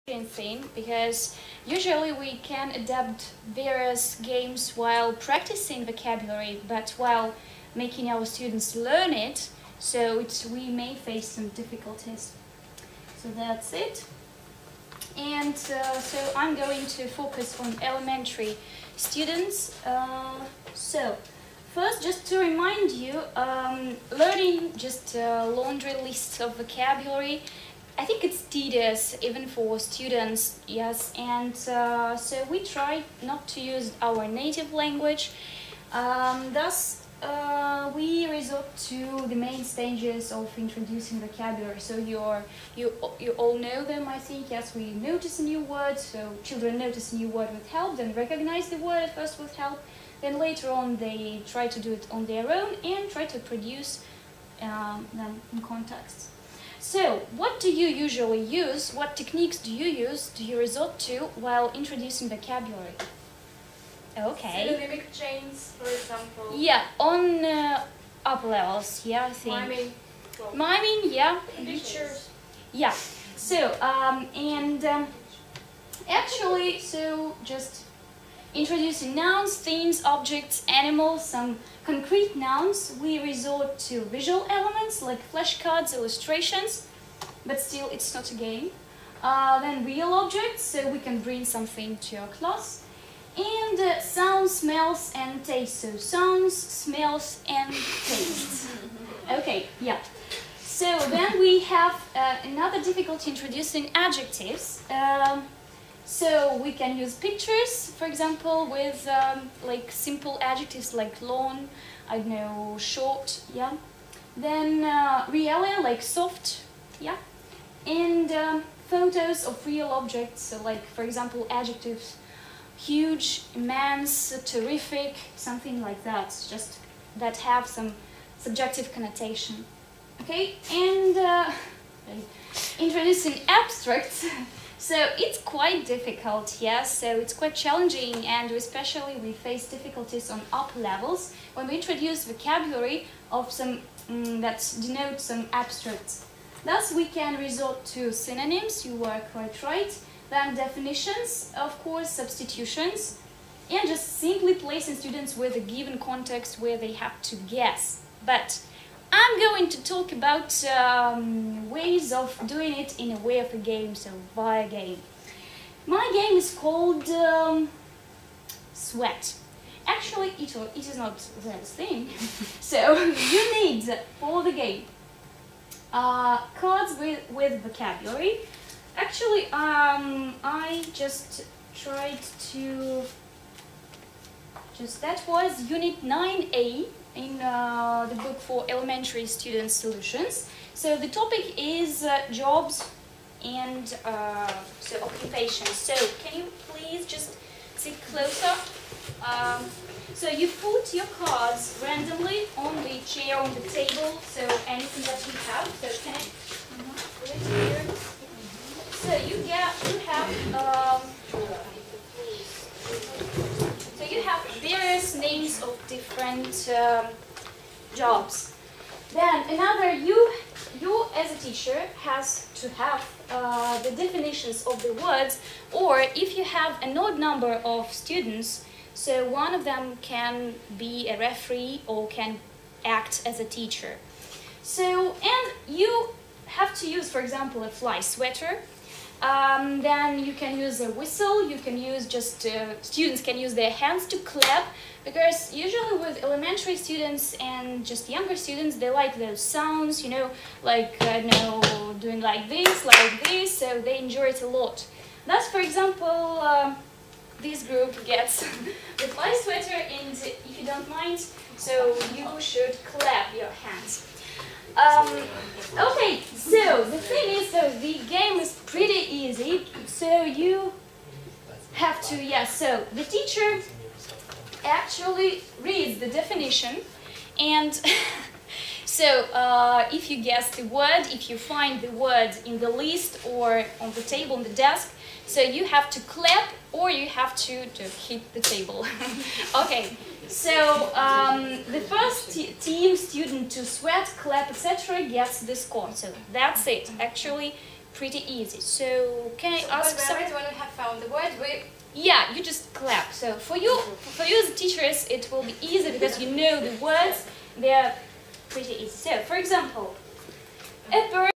thing, because usually we can adapt various games while practicing vocabulary, but while making our students learn it, so we may face some difficulties. So that's it. And so I'm going to focus on elementary students. So first, just to remind you, learning just a laundry list of vocabulary, I think it's tedious even for students, yes, and so we try not to use our native language. Thus, we resort to the main stages of introducing vocabulary. So you all know them, I think. Yes, we notice a new word. So children notice a new word with help, then recognize the word at first with help. Then later on, they try to do it on their own and try to produce them in context. So, what do you usually use? What techniques do you resort to while introducing vocabulary? Okay. Synonymic chains, for example. Yeah, on upper levels, yeah, I think. Miming. Miming, yeah. Pictures. Yeah. So, actually, so just introducing nouns, things, objects, animals, some concrete nouns. We resort to visual elements like flashcards, illustrations, but still it's not a game. Then real objects, so we can bring something to your class. And sounds, smells, and tastes. So sounds, smells, and tastes. Okay, yeah. So then we have another difficulty introducing adjectives. So we can use pictures, for example, with like simple adjectives like long, I don't know, short, yeah. Then realia, like soft, yeah. And photos of real objects, so like, for example, adjectives, huge, immense, terrific, something like that, just that have some subjective connotation. Okay, and introducing abstracts. So it's quite difficult, yes, so it's quite challenging, and especially we face difficulties on upper levels when we introduce vocabulary of some that denotes some abstracts. Thus we can resort to synonyms, you were quite right, then definitions, of course, substitutions, and just simply placing students with a given context where they have to guess. But I'm going to talk about ways of doing it in a way of a game, so via game. My game is called Sweat. Actually, it is not that thing. So you need, for the game, cards with vocabulary. Actually, I just tried to, that was Unit 9A. In the book for elementary student solutions. So the topic is jobs and so occupations. So can you please just sit closer? So you put your cards randomly on the chair, on the table, so anything that you have. So can I put it here? So you have various names of different jobs. Then another, you as a teacher has to have the definitions of the words, or if you have an odd number of students, so one of them can be a referee or can act as a teacher. So, and you have to use, for example, a fly sweater. Then you can use a whistle, you can use just, students can use their hands to clap, because usually with elementary students and just younger students, they like those sounds, you know, like, I don't know, doing like this, so they enjoy it a lot. Thus, for example, this group gets the fly sweater, and if you don't mind, so you should clap your hands. Okay, so the thing is, so the game is pretty easy, so you have to, so the teacher actually reads the definition, and so if you guess the word, if you find the word in the list or on the table, on the desk, so you have to clap or you have to hit the table. Okay. So the first team student to sweat, clap, etc. gets the score. So that's it. Actually, pretty easy. So can I ask some? When we have found the word, Yeah, you just clap. So for you as teachers, it will be easy because you know the words. They are pretty easy. So, for example, a bird